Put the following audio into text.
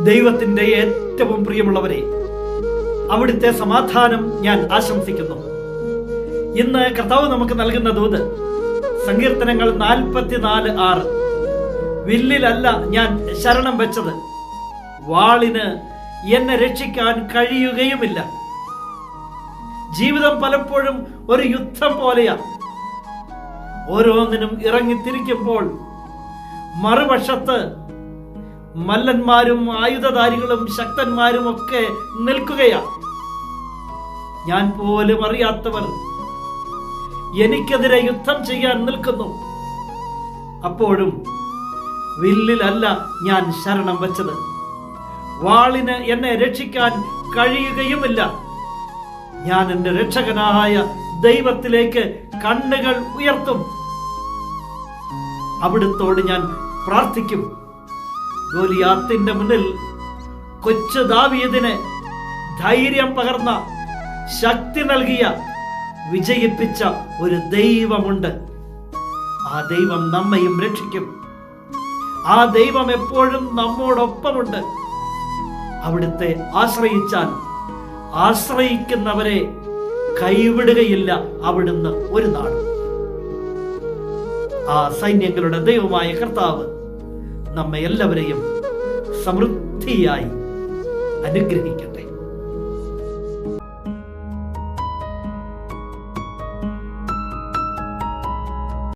ദൈവത്തിന്റെ ഏറ്റവും പ്രിയമുള്ളവരെ, അവിടുത്തെ സമാധാനം ഞാൻ ആശംസിക്കുന്നു. ഇന്ന് കർത്താവ് നമുക്ക് നൽകുന്ന ദൂത് സങ്കീർത്തനങ്ങൾ 44:6. വില്ലിലല്ല ഞാൻ ശരണം വെച്ചത്, വാളിന് എന്നെ രക്ഷിക്കാൻ കഴിയുകയുമില്ല. ജീവിതം പലപ്പോഴും ഒരു യുദ്ധം പോലെയാ. ഓരോന്നിനും ഇറങ്ങിത്തിരിക്കുമ്പോൾ മറുവശത്ത് മല്ലന്മാരും ആയുധധാരികളും ശക്തന്മാരും ഒക്കെ നിൽക്കുകയാണ്. ഞാൻ പോലും അറിയാത്തവർ എനിക്കെതിരെ യുദ്ധം ചെയ്യാൻ നിൽക്കുന്നു. അപ്പോഴും വില്ലിലല്ല ഞാൻ ശരണം വച്ചത്, വാളിന് എന്നെ രക്ഷിക്കാൻ കഴിയുകയുമില്ല. ഞാൻ എൻ്റെ രക്ഷകനായ ദൈവത്തിലേക്ക് കണ്ണുകൾ ഉയർത്തും. അവിടുത്തോട് ഞാൻ പ്രാർത്ഥിക്കും. ഗോലിയാത്തിന്റെ മുന്നിൽ കൊച്ചു ദാവീദിന് ധൈര്യം പകർന്ന, ശക്തി നൽകിയ, വിജയിപ്പിച്ച ഒരു ദൈവമുണ്ട്. ആ ദൈവം നമ്മയും രക്ഷിക്കും. ആ ദൈവം എപ്പോഴും നമ്മോടൊപ്പമുണ്ട്. അവിടുത്തെ ആശ്രയിച്ചാൽ ആശ്രയിക്കുന്നവരെ കൈവിടുകയില്ല അവിടുന്ന് ഒരു നാളും. ആ സൈന്യങ്ങളുടെ ദൈവമായ കർത്താവ് നമ്മെ എല്ലാവരെയും സമൃദ്ധിയായി അനുഗ്രഹിക്കും.